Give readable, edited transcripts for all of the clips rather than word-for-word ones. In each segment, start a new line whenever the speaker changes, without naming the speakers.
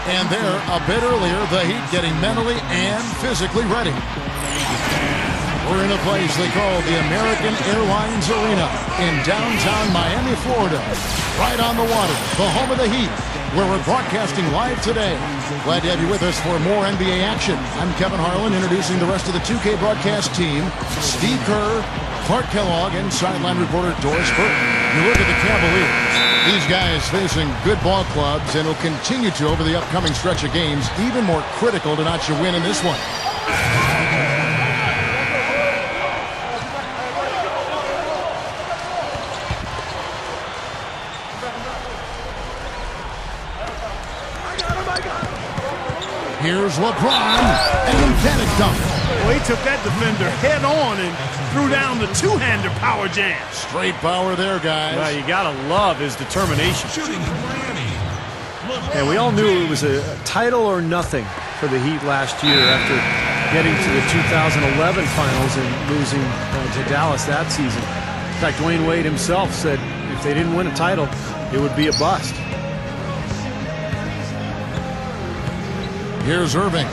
And there, a bit earlier, the Heat getting mentally and physically ready. We're in a place they call the American Airlines Arena in downtown Miami, Florida. Right on the water, the home of the Heat, where we're broadcasting live today. Glad to have you with us for more NBA action. I'm Kevin Harlan, introducing the rest of the 2K broadcast team. Steve Kerr, Clark Kellogg, and sideline reporter Doris Burke. You look at the Cavaliers. These guys facing good ball clubs and will continue to over the upcoming stretch of games. Even more critical to notch a win in this one. Here's LeBron, an emphatic dunk.
Well, he took that defender head on and threw down the two-hander power jam.
Straight power there, guys.
Well, you gotta love his determination.
Shooting for Miami.
And we all knew it was a title or nothing for the Heat last year after getting to the 2011 finals and losing to Dallas that season. In fact, Dwayne Wade himself said if they didn't win a title, it would be a bust.
Here's Irving.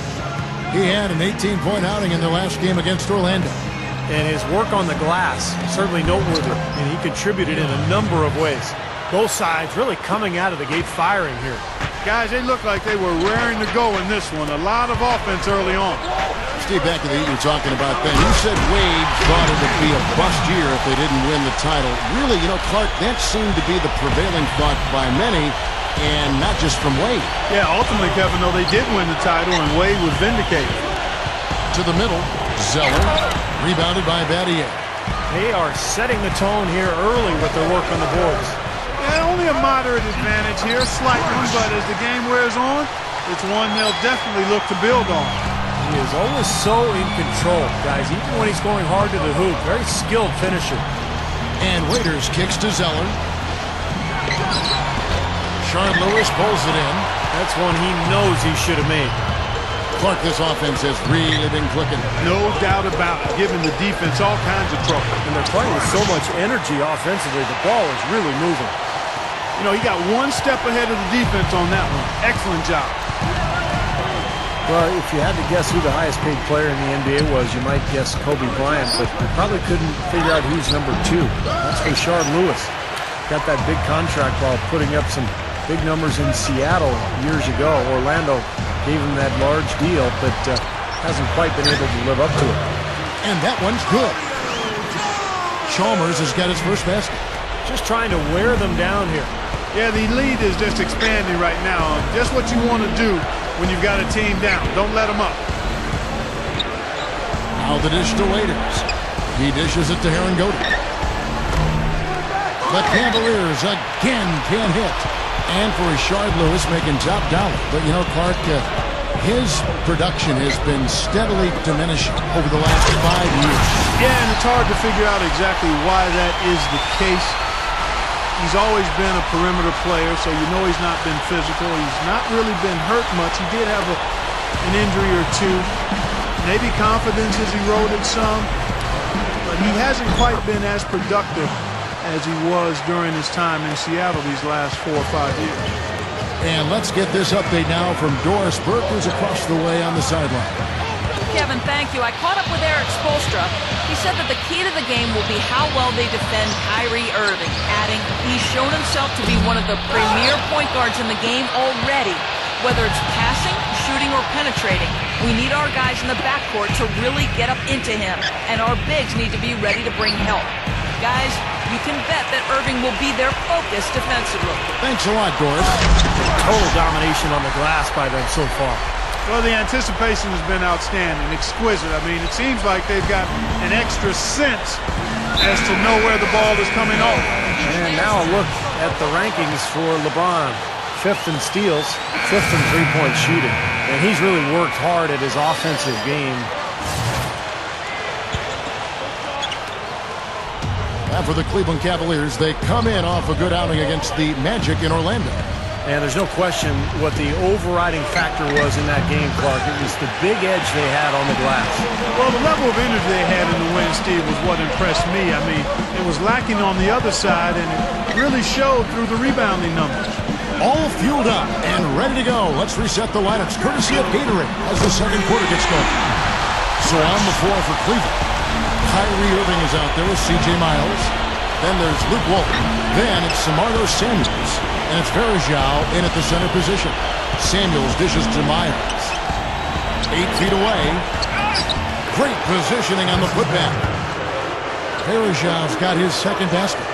He had an 18-point outing in their last game against Orlando.
And his work on the glass, certainly noteworthy, and he contributed in a number of ways. Both sides really coming out of the gate firing here.
Guys, they looked like they were raring to go in this one. A lot of offense early on.
Steve, back to the Heat you're talking about then. You said Wade thought it would be a bust year if they didn't win the title. Really, you know, Clark, that seemed to be the prevailing thought by many. And not just from Wade.
Yeah, ultimately, Kevin, though, they did win the title, and Wade was vindicated.
To the middle, Zeller, rebounded by Battier.
They are setting the tone here early with their work on the boards.
Yeah, only a moderate advantage here, slight one, but as the game wears on, it's one they'll definitely look to build on.
He is always so in control, guys, even when he's going hard to the hoop. Very skilled finisher.
And Waiters kicks to Zeller. Shard Lewis pulls it in.
That's one he knows he should have made.
Clark, this offense has really been clicking.
No doubt about it, giving the defense all kinds of trouble.
And they're playing with so much energy offensively. The ball is really moving.
You know, he got one step ahead of the defense on that one. Excellent job.
Well, if you had to guess who the highest paid player in the NBA was, you might guess Kobe Bryant, but you probably couldn't figure out who's number 2. That's Rashard Lewis. Got that big contract while putting up some big numbers in Seattle years ago. Orlando gave him that large deal, but hasn't quite been able to live up to it.
And that one's good. Chalmers has got his first basket.
Just trying to wear them down here.
Yeah, the lead is just expanding right now. Just what you want to do when you've got a team down. Don't let them up.
Now the dish to Waiters. He dishes it to Herringody. The Cavaliers again can't hit. And for Rashard Lewis making top dollar. But, you know, Clark, his production has been steadily diminishing over the last 5 years.
Yeah, and it's hard to figure out exactly why that is the case. He's always been a perimeter player, so you know he's not been physical. He's not really been hurt much. He did have an injury or two. Maybe confidence has eroded some. But he hasn't quite been as productive as he was during his time in Seattle these last 4 or 5 years.
And let's get this update now from Doris Burke, who's across the way on the sideline.
Kevin, thank you. I caught up with Eric Spoelstra. He said that the key to the game will be how well they defend Kyrie Irving, adding he's shown himself to be one of the premier point guards in the game already. Whether it's passing, shooting, or penetrating, we need our guys in the backcourt to really get up into him, and our bigs need to be ready to bring help. Guys, you can bet that Irving will be their focus defensively.
Thanks a lot, Doris.
Total domination on the glass by them so far.
Well, the anticipation has been outstanding, exquisite. I mean, it seems like they've got an extra sense as to know where the ball is coming off.
And now a look at the rankings for LeBron. 5th in steals, 5th in three-point shooting. And he's really worked hard at his offensive game.
And for the Cleveland Cavaliers, they come in off a good outing against the Magic in Orlando.
And there's no question what the overriding factor was in that game, Clark. It was the big edge they had on the glass.
Well, the level of energy they had in the win, Steve, was what impressed me. I mean, it was lacking on the other side, and it really showed through the rebounding numbers.
All fueled up and ready to go. Let's reset the lineups, courtesy of Gatorade, as the second quarter gets going. So on the floor for Cleveland, Kyrie Irving is out there with C.J. Miles. Then there's Luke Walton. Then it's Samardo Samuels. And it's Varejao in at the center position. Samuels dishes to Miles. 8 feet away. Great positioning on the putback. Varejao's got his second basket.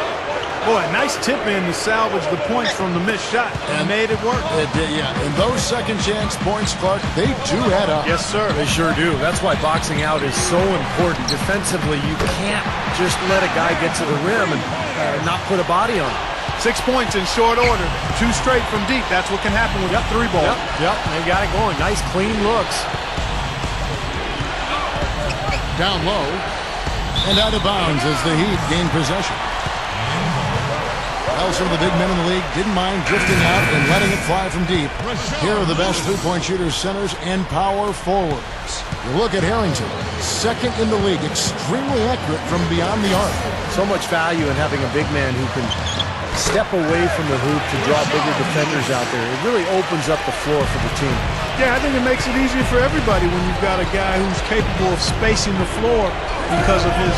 Boy, nice tip in to salvage the points from the missed shot and made it work.
It did, yeah. And those second chance points, Clark, they do add up.
Yes, sir.
They sure do. That's why boxing out is so important. Defensively, you can't just let a guy get to the rim and not put a body on him.
6 points in short order. 2 straight from deep. That's what can happen with the 3-ball.
Yep, they got it going. Nice, clean looks.
Down low and out of bounds as the Heat gain possession. Well, some of the big men in the league didn't mind drifting out and letting it fly from deep. Here are the best three-point shooters, centers, and power forwards. You look at Harrington, second in the league, extremely accurate from beyond the arc.
So much value in having a big man who can step away from the hoop to draw bigger defenders out there. It really opens up the floor for the team.
Yeah, I think it makes it easier for everybody when you've got a guy who's capable of spacing the floor because of his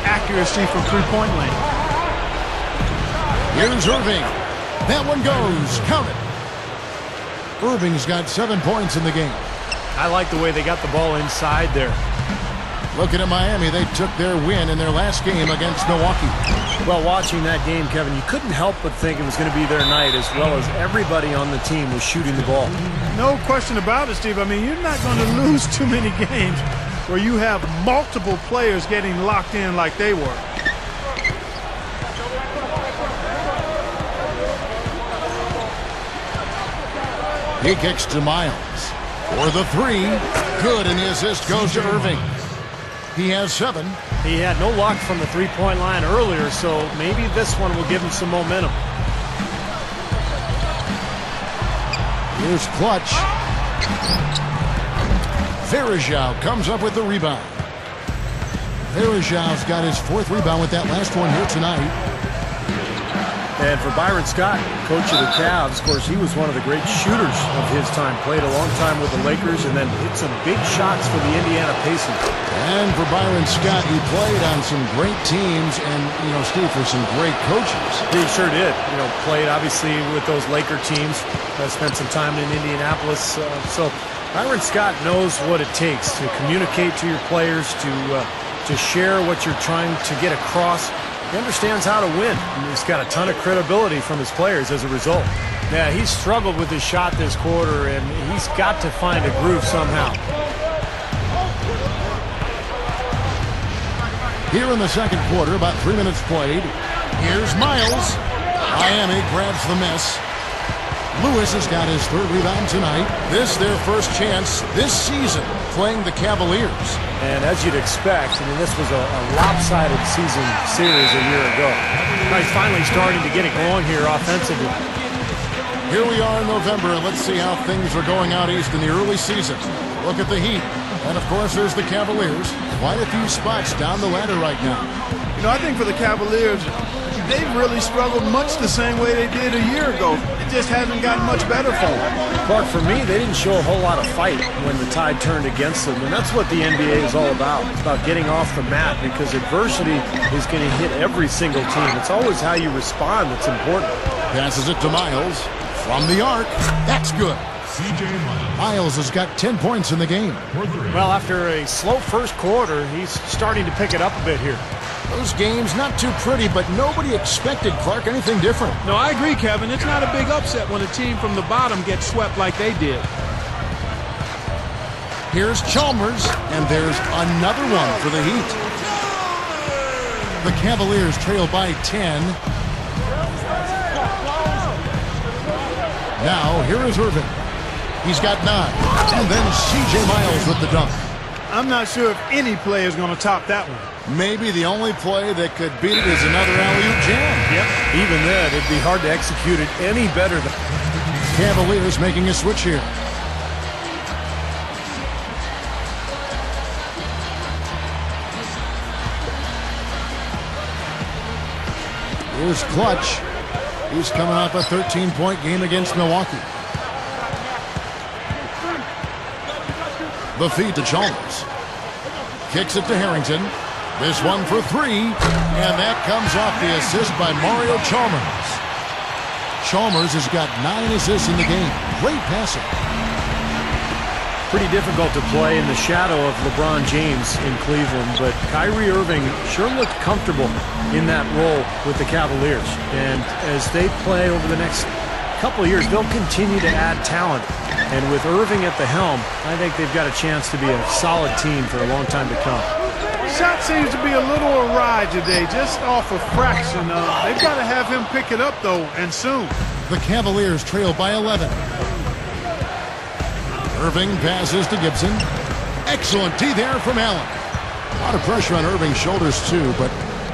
accuracy from three-point lane.
Here's Irving. That one goes. Count it. Irving's got 7 points in the game.
I like the way they got the ball inside there.
Looking at Miami, they took their win in their last game against Milwaukee.
Well, watching that game, Kevin, you couldn't help but think it was going to be their night, as well as everybody on the team was shooting the ball.
No question about it, Steve. I mean, you're not going to lose too many games where you have multiple players getting locked in like they were.
He kicks to Miles for the three. Good, and the assist goes to Irving. He has 7.
He had no luck from the three-point line earlier, so maybe this one will give him some momentum.
Here's Clutch. Varejao comes up with the rebound. Varejao's got his 4th rebound with that last one here tonight.
And for Byron Scott, coach of the Cavs, of course, he was one of the great shooters of his time. Played a long time with the Lakers and then hit some big shots for the Indiana Pacers.
And for Byron Scott, he played on some great teams and, Steve, for some great coaches.
He sure did. Played obviously with those Laker teams. Spent some time in Indianapolis. So Byron Scott knows what it takes to communicate to your players, to share what you're trying to get across. He understands how to win. He's got a ton of credibility from his players as a result. Yeah, he's struggled with his shot this quarter, and he's got to find a groove somehow.
Here in the second quarter, about 3 minutes played. Here's Miles. Miami grabs the miss. Lewis has got his 3rd rebound tonight. This their first chance this season playing the Cavaliers.
And as you'd expect, this was a lopsided season series a year ago. Now he's finally starting to get it going here offensively.
Here we are in November, and let's see how things are going out east in the early season. Look at the Heat. And, of course, there's the Cavaliers. Quite a few spots down the ladder right now.
I think for the Cavaliers, they've really struggled much the same way they did a year ago. It just hasn't gotten much better for them.
Clark, for me, they didn't show a whole lot of fight when the tide turned against them, and that's what the NBA is all about. It's about getting off the mat, because adversity is going to hit every single team. It's always how you respond that's important.
Passes it to Miles from the arc. That's good. Miles has got 10 points in the game.
Well, after a slow first quarter, he's starting to pick it up a bit here.
Those games not too pretty, but nobody expected, Clark, anything different.
No, I agree, Kevin. It's not a big upset when a team from the bottom gets swept like they did.
Here's Chalmers, and there's another one for the Heat. The Cavaliers trail by 10. Now, here is Irving. He's got 9. And then C.J. Miles with the dunk.
I'm not sure if any player is going to top that one.
Maybe the only play that could beat it is another alley-oop jam.
Yep. Even then, it'd be hard to execute it any better than...
Cavaliers making a switch here. Here's Clutch. He's coming off a 13-point game against Milwaukee. The feed to Chalmers. Kicks it to Harrington. This one for three, and that comes off the assist by Mario Chalmers. Chalmers has got 9 assists in the game. Great passing.
Pretty difficult to play in the shadow of LeBron James in Cleveland, but Kyrie Irving sure looked comfortable in that role with the Cavaliers. And as they play over the next couple of years, they'll continue to add talent. And with Irving at the helm, I think they've got a chance to be a solid team for a long time to come.
Shot seems to be a little awry today, just off a fraction. They've got to have him pick it up, though, and soon.
The Cavaliers trail by 11. Irving passes to Gibson. Excellent D there from Allen. A lot of pressure on Irving's shoulders, too, but,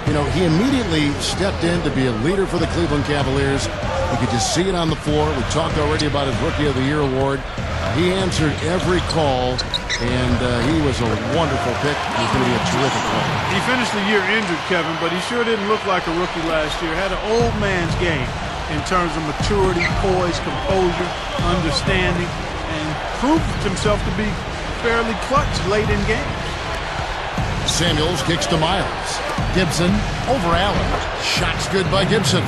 you know, he immediately stepped in to be a leader for the Cleveland Cavaliers. You could just see it on the floor. We talked already about his Rookie of the Year award. He answered every call, and he was a wonderful pick. He's going to be a terrific player.
He finished the year injured, Kevin, but he sure didn't look like a rookie last year. Had an old man's game in terms of maturity, poise, composure, understanding, and proved himself to be fairly clutch late in games.
Samuels kicks to Miles. Gibson over Allen. Shot's good by Gibson.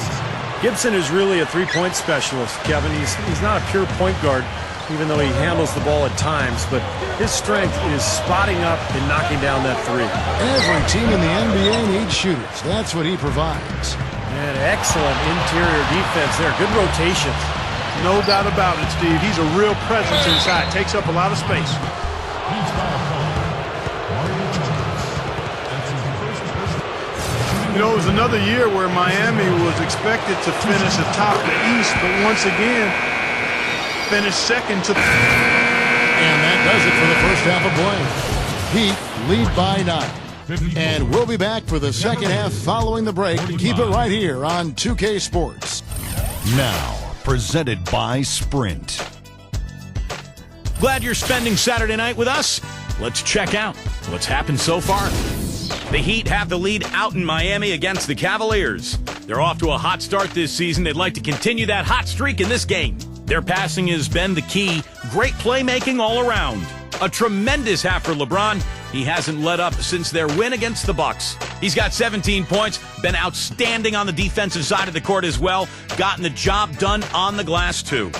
Gibson is really a three-point specialist, Kevin. He's not a pure point guard, even though he handles the ball at times, but his strength is spotting up and knocking down that three.
Every team in the NBA needs shooters. That's what he provides.
And excellent interior defense there. Good rotations.
No doubt about it, Steve. He's a real presence inside. Takes up a lot of space. You know, it was another year where Miami was expected to finish atop the East, but once again, finished second to...
And that does it for the first half of play. Heat lead by 9. And we'll be back for the second half following the break. Keep it right here on 2K Sports.
Now, presented by Sprint.
Glad you're spending Saturday night with us? Let's check out what's happened so far. The Heat have the lead out in Miami against the Cavaliers. They're off to a hot start this season. They'd like to continue that hot streak in this game. Their passing has been the key. Great playmaking all around. A tremendous half for LeBron. He hasn't let up since their win against the Bucks. He's got 17 points, been outstanding on the defensive side of the court as well, gotten the job done on the glass too.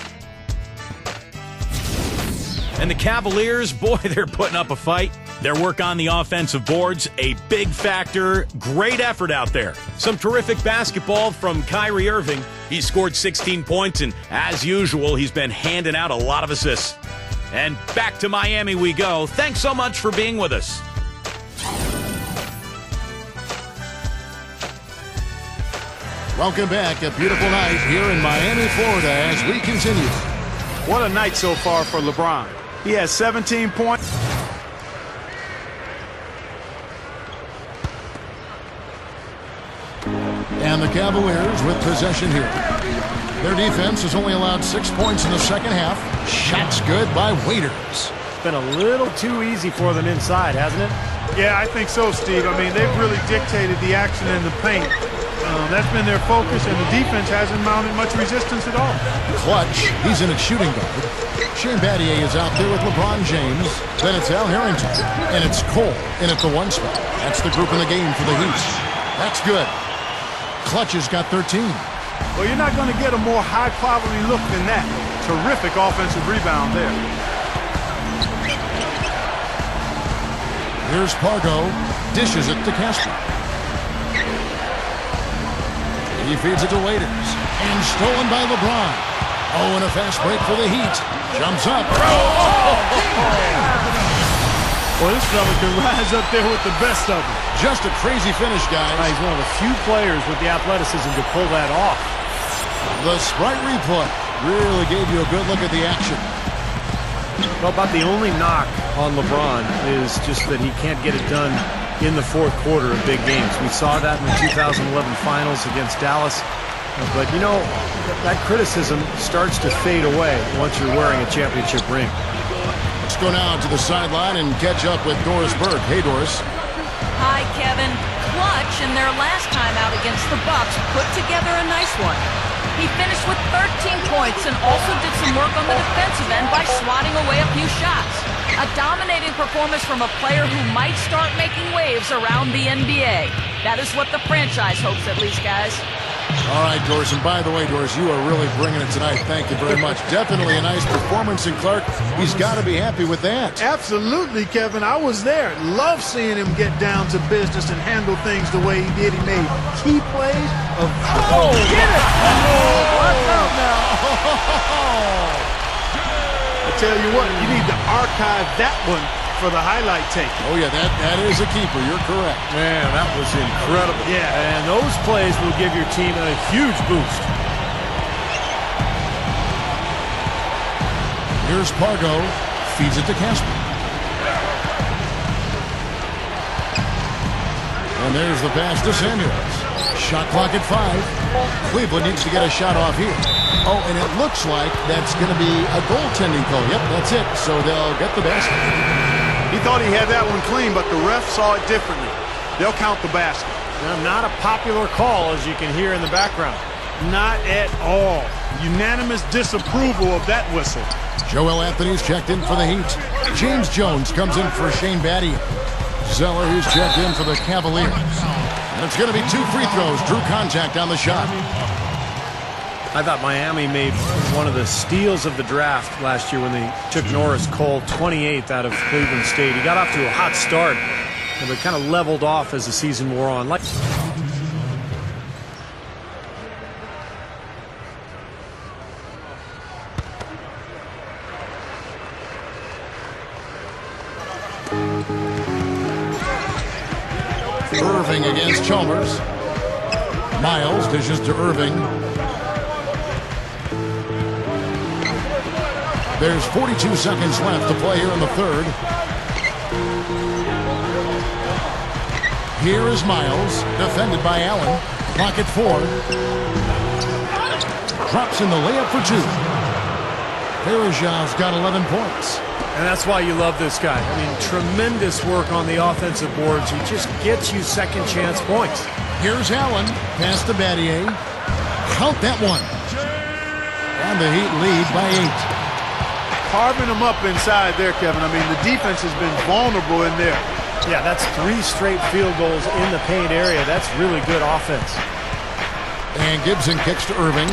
And the Cavaliers, boy, they're putting up a fight. Their work on the offensive boards, a big factor. Great effort out there. Some terrific basketball from Kyrie Irving. He scored 16 points, and as usual, he's been handing out a lot of assists. And back to Miami we go. Thanks so much for being with us.
Welcome back. A beautiful night here in Miami, Florida, as we continue.
What a night so far for LeBron. He has 17 points.
And the Cavaliers with possession here. Their defense has only allowed 6 points in the second half. Shots good by Waiters.
It's been a little too easy for them inside, hasn't it?
Yeah, I think so, Steve. I mean, they've really dictated the action in the paint. That's been their focus, and the defense hasn't mounted much resistance at all.
Clutch, he's in at shooting guard. Shane Battier is out there with LeBron James. Then it's Al Harrington. And it's Cole in at the 1 spot. That's the group in the game for the Heat. That's good. Clutch has got 13.
Well, you're not going to get a more high-quality look than that. Terrific offensive rebound there.
Here's Pargo. Dishes it to Casper. He feeds it to Waiters. And stolen by LeBron. Oh, and a fast break for the Heat. Jumps up.
Well, this fella can rise up there with the best of them.
Just a crazy finish, guys.
He's one of the few players with the athleticism to pull that off.
The Sprite replay really gave you a good look at the action.
Well, about the only knock on LeBron is just that he can't get it done in the fourth quarter of big games. We saw that in the 2011 finals against Dallas. But, you know, that criticism starts to fade away once you're wearing a championship ring.
Let's go now to the sideline and catch up with Doris Burke. Hey, Doris.
Hi, Kevin. Clutch in their last time out against the Bucks put together a nice one. He finished with 13 points and also did some work on the defensive end by swatting away a few shots. A dominating performance from a player who might start making waves around the NBA. That is what the franchise hopes, at least, guys.
All right, Doris, and by the way, Doris, you are really bringing it tonight. Thank you very much. Definitely a nice performance, and Clark, he's got to be happy with that.
Absolutely, Kevin. I was there. Love seeing him get down to business and handle things the way he did. He made key plays of... Oh, get it! Watch out now. I tell you what, you need to archive that one for the highlight tape.
Oh, yeah, that is a keeper. You're correct.
Man, that was incredible.
Yeah.
And those plays will give your team a huge boost.
Here's Pargo. Feeds it to Casper. And there's the pass to Samuels. Shot clock at 5. Cleveland needs to get a shot off here. Oh, and it looks like that's going to be a goaltending call. Yep, that's it. So they'll get the basket.
He thought he had that one clean, but the ref saw it differently. They'll count the basket.
Now, not a popular call, as you can hear in the background.
Not at all. Unanimous disapproval of that whistle.
Joel Anthony's checked in for the Heat. James Jones comes in for Shane Battier. Zeller, who's checked in for the Cavaliers. And it's going to be 2 free throws. Drew contact on the shot.
I thought Miami made one of the steals of the draft last year when they took Norris Cole, 28th out of Cleveland State. He got off to a hot start, and they kind of leveled off as the season wore on.
Irving against Chalmers. Miles dishes to Irving. There's 42 seconds left to play here in the third. Here is Miles, defended by Allen. Clock at 4. Drops in the layup for 2. Verejav's got 11 points.
And that's why you love this guy. I mean, tremendous work on the offensive boards. He just gets you second chance points.
Here's Allen. Pass to Battier. Count that one. And the Heat lead by 8.
Carving them up inside there, Kevin. I mean, the defense has been vulnerable in there.
Yeah, that's 3 straight field goals in the paint area. That's really good offense.
And Gibson kicks to Irving.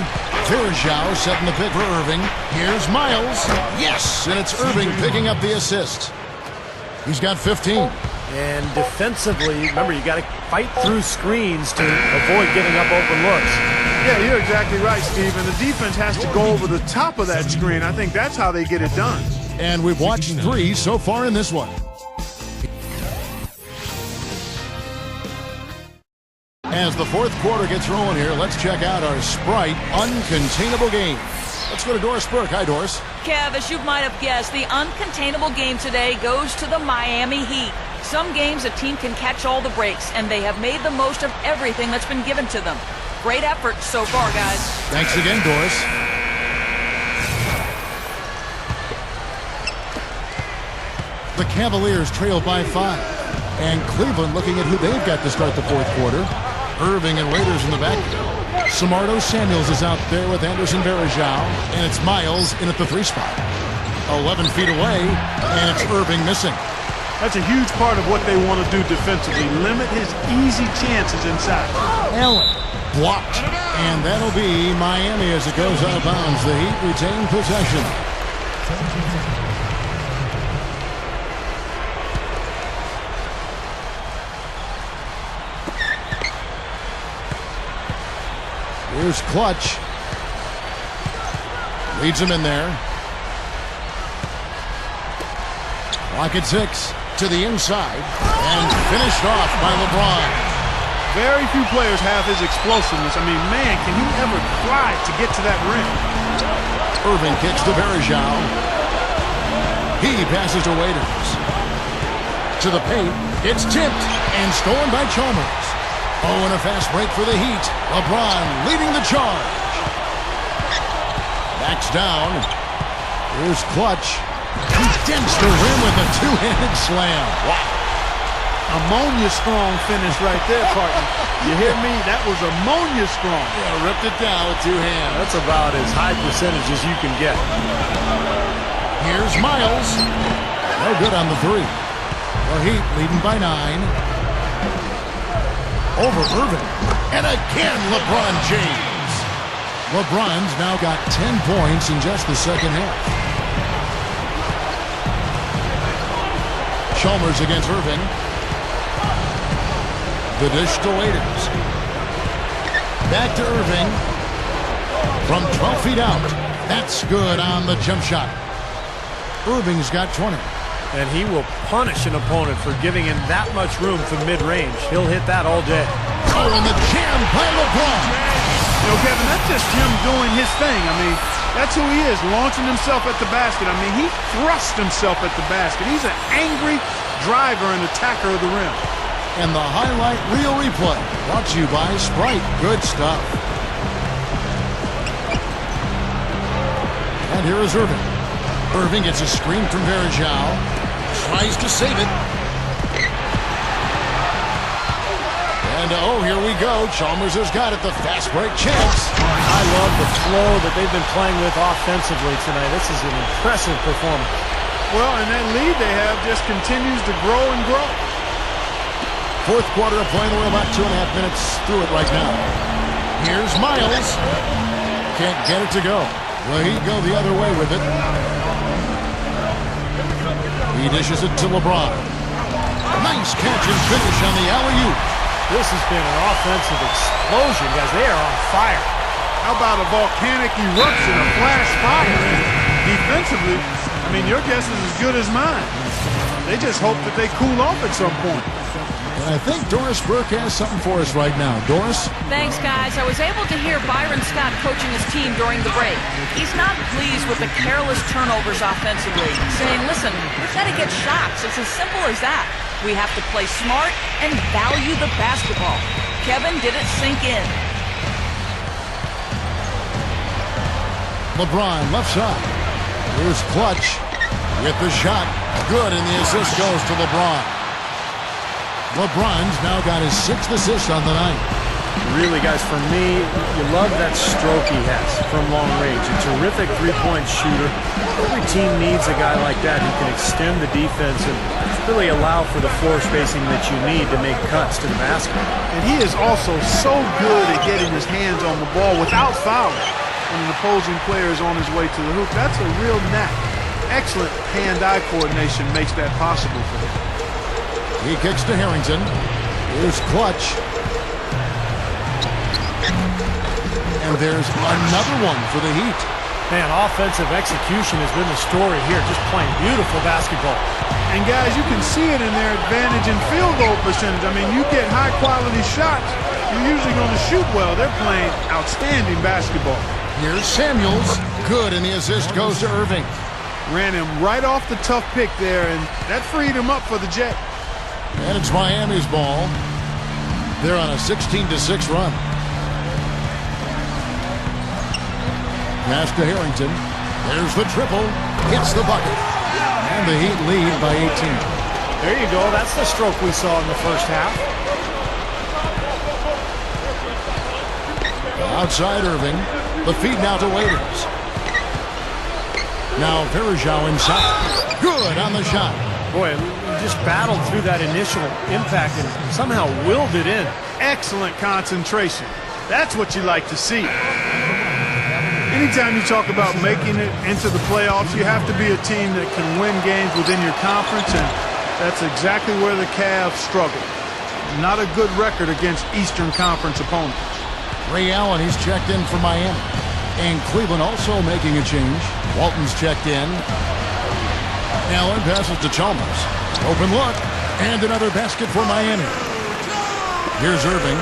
Verejav setting the pick for Irving. Here's Miles. Yes! And it's Irving picking up the assist. He's got 15.
And defensively, remember, you got to fight through screens to avoid giving up open looks.
Yeah, you're exactly right, Steve. And the defense has to go over the top of that screen. I think that's how they get it done.
And we've watched 3 so far in this one. As the fourth quarter gets rolling here, let's check out our Sprite Uncontainable Game. Let's go to Doris Burke. Hi, Doris.
Kev, as you might have guessed, the uncontainable game today goes to the Miami Heat. Some games a team can catch all the breaks, and they have made the most of everything that's been given to them. Great effort so far, guys.
Thanks again, Doris. The Cavaliers trail by 5. And Cleveland looking at who they've got to start the fourth quarter. Irving and Raiders in the back. Samardo Samuels is out there with Anderson Verejav. And it's Miles in at the 3 spot. 11 feet away, and it's Irving missing.
That's a huge part of what they want to do defensively. Limit his easy chances inside.
Allen blocked. And that'll be Miami as it goes out of bounds. The Heat retain possession. Here's Clutch. Leads him in there. Clock at 6 to the inside. And finished off by LeBron.
Very few players have his explosiveness. I mean, man, can he ever try to get to that rim?
Irving kicks to Verejav. He passes to Waiters. To the paint. It's tipped and stolen by Chalmers. Oh, and a fast break for the Heat. LeBron leading the charge. Backs down. Here's Clutch. He dents the rim with a 2-handed slam. Wow.
Ammonia strong finish right there, partner. You hear me? That was ammonia strong.
Yeah, ripped it down with 2 hands.
That's about as high percentage as you can get.
Here's Miles. No good on the 3. The Heat leading by 9. Over Irving. And again, LeBron James. LeBron's now got 10 points in just the second half. Chalmers against Irving. The dish to Waiters. Back to Irving. From 12 feet out. That's good on the jump shot. Irving's got 20.
And he will punish an opponent for giving him that much room from mid-range. He'll hit that all day.
Oh, and the jam by LeBron.
You know, Kevin, that's just him doing his thing. I mean, that's who he is, launching himself at the basket. I mean, he thrust himself at the basket. He's an angry driver and attacker of the rim.
And the highlight reel replay brought to you by Sprite. Good stuff. And here is Irving. Irving gets a screen from Varejao. Tries to save it. And oh, here we go. Chalmers has got it. The fast break chance.
I love the flow that they've been playing with offensively tonight. This is an impressive performance.
Well, and that lead they have just continues to grow and grow.
Fourth quarter of play. We're about 2.5 minutes through it right now. Here's Miles. Can't get it to go. Well, he'd go the other way with it. He dishes it to LeBron. Nice catch and finish on the alley-oop.
This has been an offensive explosion, guys. They are on fire.
How about a volcanic eruption, a flash fire? Defensively, I mean, your guess is as good as mine. They just hope that they cool off at some point.
And I think Doris Burke has something for us right now. Doris?
Thanks, guys. I was able to hear Byron Scott coaching his team during the break. He's not pleased with the careless turnovers offensively, saying, listen, we've got to get shots. It's as simple as that. We have to play smart and value the basketball. Kevin, did it sink in?
LeBron, left side. Here's Clutch with the shot. Good, and the assist goes to LeBron. LeBron's now got his 6th assist on the night.
Really, guys, for me, you love that stroke he has from long range. A terrific three-point shooter. Every team needs a guy like that who can extend the defense and really allow for the floor spacing that you need to make cuts to the basket.
And he is also so good at getting his hands on the ball without fouling when an opposing player is on his way to the hoop. That's a real knack. Excellent hand-eye coordination makes that possible for him.
He kicks to Harrington. Here's Clutch. And there's another one for the Heat.
Man, offensive execution has been the story here. Just playing beautiful basketball.
And guys, you can see it in their advantage in field goal percentage. I mean, you get high-quality shots, you're usually going to shoot well. They're playing outstanding basketball.
Here's Samuels. Good, and the assist goes to Irving.
Ran him right off the tough pick there, and that freed him up for the Jet.
And it's Miami's ball. They're on a 16-6 run. Pass to Harrington. There's the triple. Hits the bucket. And the Heat lead by 18.
There you go. That's the stroke we saw in the first half.
Outside Irving. The feed now to Waiters. Now Varejao inside. Good on the shot.
Boy, he just battled through that initial impact and somehow willed it in.
Excellent concentration. That's what you like to see. Anytime you talk about making it into the playoffs, you have to be a team that can win games within your conference, and that's exactly where the Cavs struggle. Not a good record against Eastern Conference opponents.
Ray Allen, he's checked in for Miami. And Cleveland also making a change. Walton's checked in. Allen passes to Chalmers. Open look. And another basket for Miami. Here's Irving.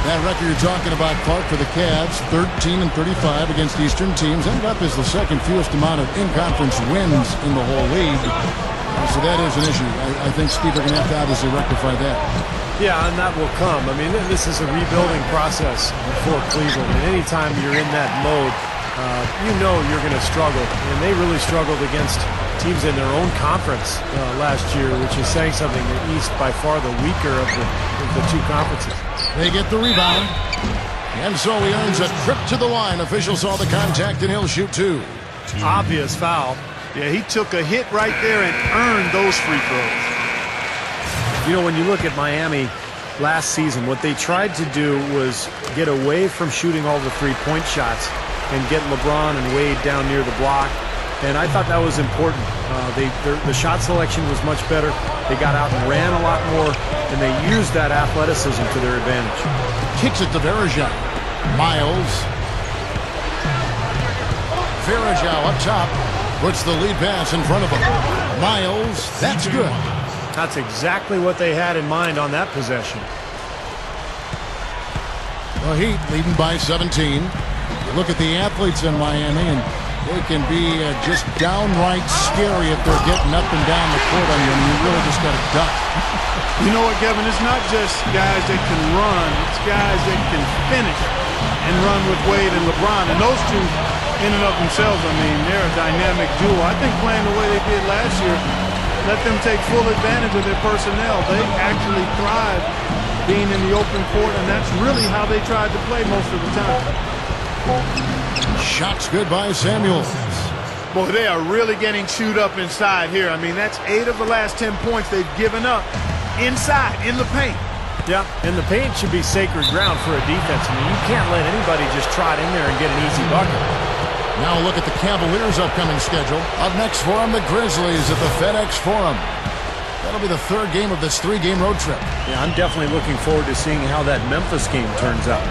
That record you're talking about, Clark, for the Cavs, 13-35 against Eastern teams. Ended up as the second fewest amount of in-conference wins in the whole league. So that is an issue. I think Steve are going to have to obviously rectify that.
Yeah, and that will come. I mean, this is a rebuilding process for Cleveland. And anytime you're in that mode, you know you're going to struggle. And they really struggled against teams in their own conference last year, which is saying something. The East, by far the weaker of the two conferences.
They get the rebound. And so he earns a trip to the line. Officials saw the contact, and he'll shoot two.
Obvious foul.
Yeah, he took a hit right there and earned those free throws.
You know, when you look at Miami last season, what they tried to do was get away from shooting all the three-point shots and get LeBron and Wade down near the block. And I thought that was important. The shot selection was much better. They got out and ran a lot more, and they used that athleticism to their advantage.
Kicks it to Verajao. Miles. Verajao up top. Puts the lead pass in front of him. Miles, that's good.
That's exactly what they had in mind on that possession.
The Heat leading by 17. You look at the athletes in Miami, and they can be just downright scary if they're getting up and down the court on you, and you really just got to duck.
You know what, Kevin? It's not just guys that can run. It's guys that can finish and run with Wade and LeBron. And those two, in and of themselves, I mean, they're a dynamic duo. I think playing the way they did last year, let them take full advantage of their personnel. They actually thrive being in the open court, and that's really how they tried to play most of the time.
Shots good by Samuels.
Boy, they are really getting chewed up inside here. I mean, that's 8 of the last 10 points they've given up inside, in the paint.
Yeah, and the paint should be sacred ground for a defense. I mean, you can't let anybody just trot in there and get an easy bucket.
Now look at the Cavaliers' upcoming schedule. Up next for them, the Grizzlies at the FedEx Forum. That'll be the third game of this 3-game road trip.
Yeah, I'm definitely looking forward to seeing how that Memphis game turns out.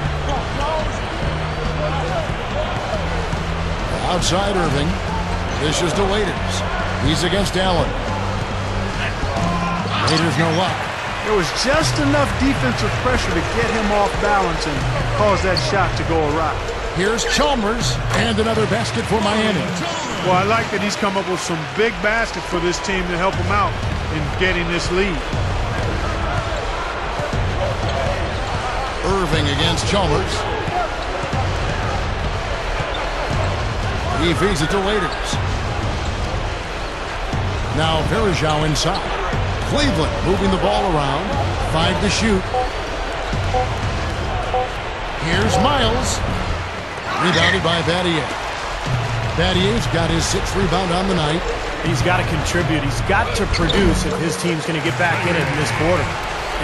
Outside Irving. Dishes to Waiters. He's against Allen. Waiters no luck.
There was just enough defensive pressure to get him off balance and cause that shot to go awry.
Here's Chalmers, and another basket for Miami.
Well, I like that he's come up with some big baskets for this team to help him out in getting this lead.
Irving against Chalmers. He feeds it to Waiters. Now Verajao inside. Cleveland moving the ball around. 5 to shoot. Here's Miles. Rebounded by Battier. Battier's got his 6th rebound on the night.
He's got to contribute. He's got to produce if his team's going to get back in it in this quarter.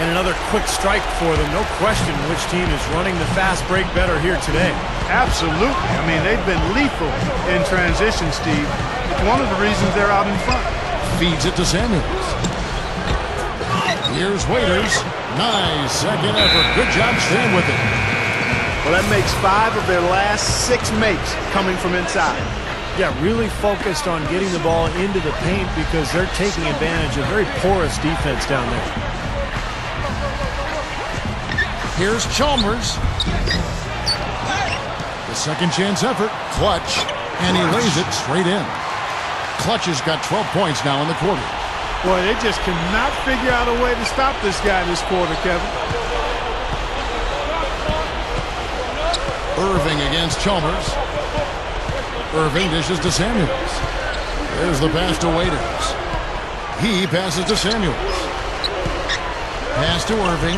And another quick strike for them. No question which team is running the fast break better here today.
Absolutely. I mean, they've been lethal in transition, Steve. It's one of the reasons they're out in front.
Feeds it to Samuels. Here's Waiters. Nice second effort. Good job staying with it.
Well, that makes 5 of their last 6 makes coming from inside.
Yeah, really focused on getting the ball into the paint because they're taking advantage of very porous defense down there.
Here's Chalmers. The second chance effort. Clutch. And he lays it straight in. Clutch has got 12 points now in the quarter.
Boy, they just cannot figure out a way to stop this guy this quarter, Kevin.
Irving against Chalmers. Irving dishes to Samuels. There's the pass to Waiters. He passes to Samuels. Pass to Irving.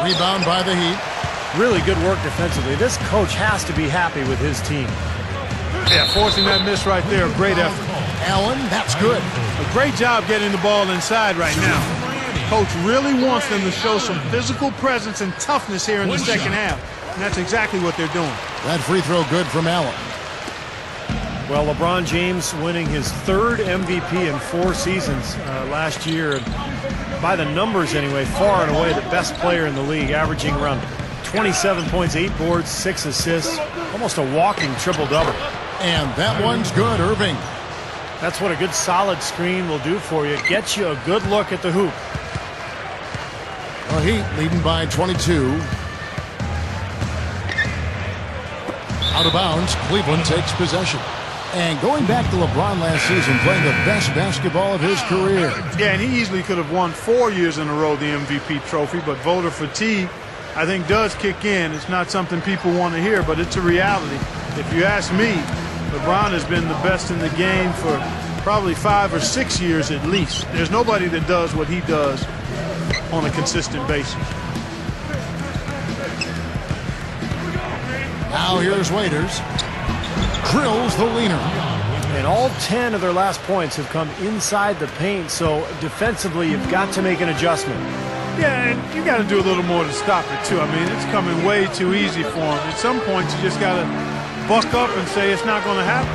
Rebound by the Heat.
Really good work defensively. This coach has to be happy with his team.
Yeah, forcing that miss right there. Great effort.
Allen, that's good.
A great job getting the ball inside right now. Coach really wants them to show some physical presence and toughness here in the second half. And that's exactly what they're doing.
That free throw good from Allen.
Well, LeBron James winning his 3rd MVP in 4 seasons last year. By the numbers anyway, far and away the best player in the league, averaging around 27 points, 8 boards, 6 assists, almost a walking triple-double.
And that one's good, Irving.
That's what a good solid screen will do for you. Get you a good look at the hoop.
The Heat leading by 22. Out of bounds, Cleveland takes possession. And going back to LeBron last season, playing the best basketball of his career.
Yeah, and he easily could have won 4 years in a row the MVP trophy, but voter fatigue I think does kick in. It's not something people want to hear, but it's a reality. If you ask me, LeBron has been the best in the game for probably 5 or 6 years at least. There's nobody that does what he does on a consistent basis.
Now here's Waiters. Drills the leaner.
And all 10 of their last points have come inside the paint, so defensively you've got to make an adjustment.
Yeah, and you got to do a little more to stop it, too. I mean, it's coming way too easy for him. At some points, you just got to buck up and say it's not going to happen.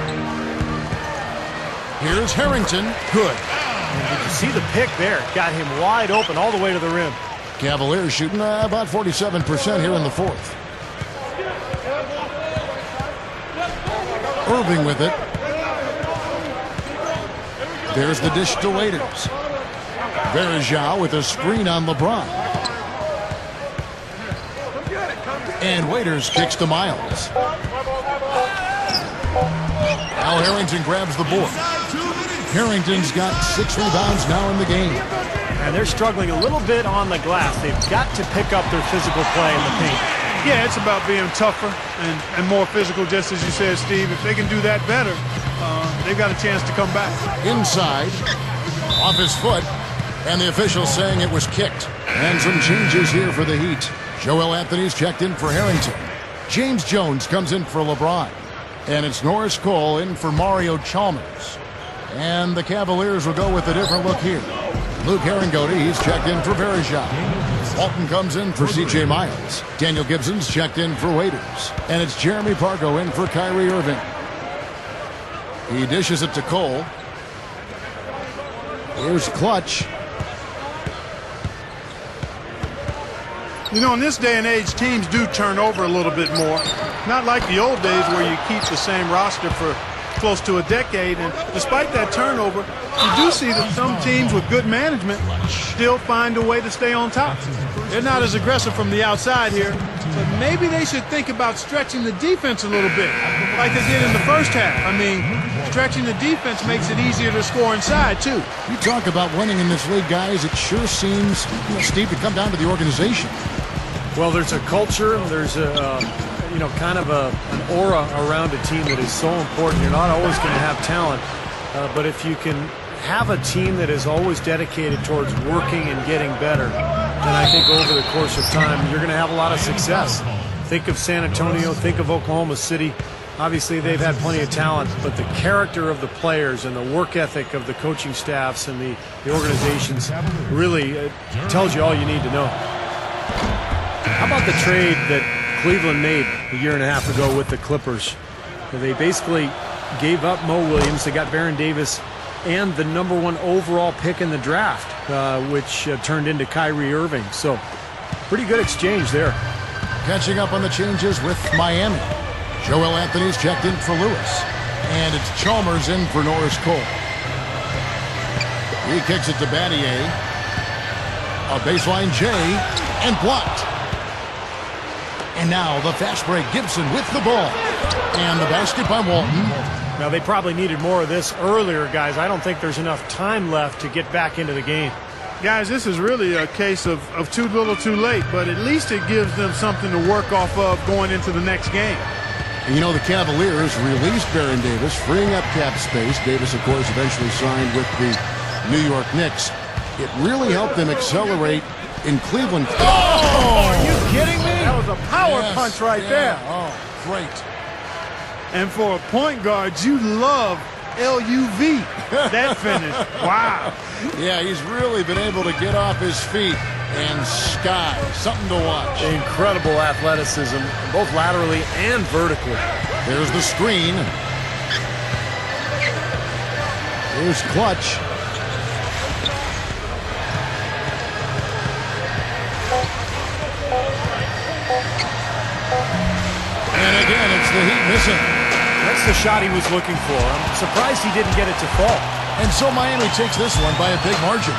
Here's Harrington. Good.
And did you see the pick there? Got him wide open all the way to the rim.
Cavaliers shooting about 47% here in the fourth. Irving with it. There's the dish to Waiters. Verjao with a screen on LeBron. And Waiters kicks to Miles. Now Harrington grabs the board. Harrington's got 6 rebounds now in the game.
And they're struggling a little bit on the glass. They've got to pick up their physical play in the paint.
Yeah, it's about being tougher and more physical, just as you said, Steve. If they can do that better, they've got a chance to come back.
Inside, off his foot, and the official saying it was kicked. And some changes here for the Heat. Joel Anthony's checked in for Harrington. James Jones comes in for LeBron. And it's Norris Cole in for Mario Chalmers. And the Cavaliers will go with a different look here. Luke Herringody, he's checked in for Verjao. Walton comes in for C.J. Miles. Daniel Gibson's checked in for Waiters. And it's Jeremy Pargo in for Kyrie Irving. He dishes it to Cole. Here's Clutch.
You know, in this day and age, teams do turn over a little bit more. Not like the old days where you keep the same roster for close to a decade. And despite that turnover, you do see that some teams with good management still find a way to stay on top. They're not as aggressive from the outside here, but maybe they should think about stretching the defense a little bit, like they did in the first half. I mean, stretching the defense makes it easier to score inside, too.
You talk about winning in this league, guys. It sure seems, Steve, to come down to the organization.
Well, there's a culture, there's a kind of an aura around a team that is so important. You're not always going to have talent, but if you can have a team that is always dedicated towards working and getting better, then I think over the course of time, you're going to have a lot of success. Think of San Antonio, think of Oklahoma City. Obviously, they've had plenty of talent, but the character of the players and the work ethic of the coaching staffs and the organizations really tells you all you need to know. How about the trade that Cleveland made a year and a half ago with the Clippers? They basically gave up Mo Williams. They got Baron Davis and the #1 overall pick in the draft, which turned into Kyrie Irving. So pretty good exchange there.
Catching up on the changes with Miami. Joel Anthony's checked in for Lewis. And it's Chalmers in for Norris Cole. He kicks it to Battier. A baseline J and blocked. And now the fast break. Gibson with the ball. And the basket by Walton.
Now they probably needed more of this earlier, guys. I don't think there's enough time left to get back into the game.
Guys, this is really a case of too little too late, but at least it gives them something to work off of going into the next game.
And you know, the Cavaliers released Baron Davis, freeing up cap space. Davis, of course, eventually signed with the New York Knicks. It really helped them accelerate in Cleveland.
Oh, are you kidding me? That was a power punch right there.
Oh, great.
And for a point guard, you love LUV, that finish. Wow.
Yeah, he's really been able to get off his feet and sky. Something to watch.
Incredible athleticism, both laterally and vertically.
There's the screen. Here's Clutch. And again, it's the Heat missing.
That's the shot he was looking for. I'm surprised he didn't get it to fall.
And so Miami takes this one by a big margin.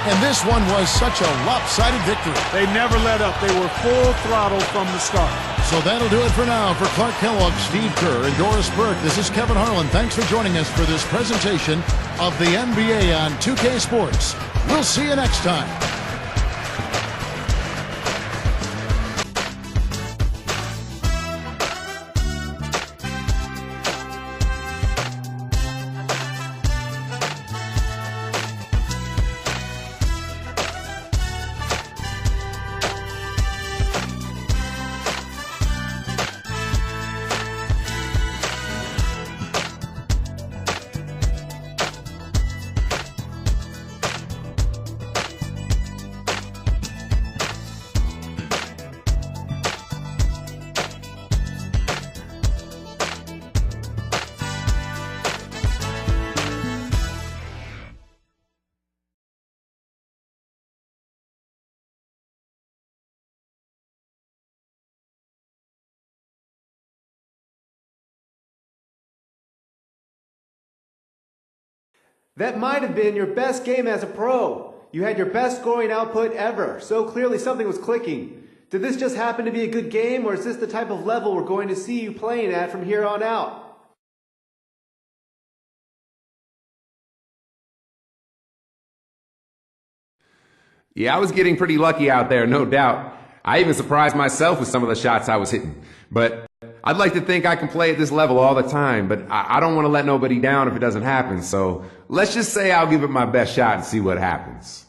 And this one was such a lopsided victory.
They never let up. They were full throttle from the start.
So that'll do it for now. For Clark Kellogg, Steve Kerr, and Doris Burke, this is Kevin Harlan. Thanks for joining us for this presentation of the NBA on 2K Sports. We'll see you next time.
That might have been your best game as a pro. You had your best scoring output ever, so clearly something was clicking. Did this just happen to be a good game, or is this the type of level we're going to see you playing at from here on out?
Yeah, I was getting pretty lucky out there, no doubt. I even surprised myself with some of the shots I was hitting. But I'd like to think I can play at this level all the time, but I don't want to let nobody down if it doesn't happen. So let's just say I'll give it my best shot and see what happens.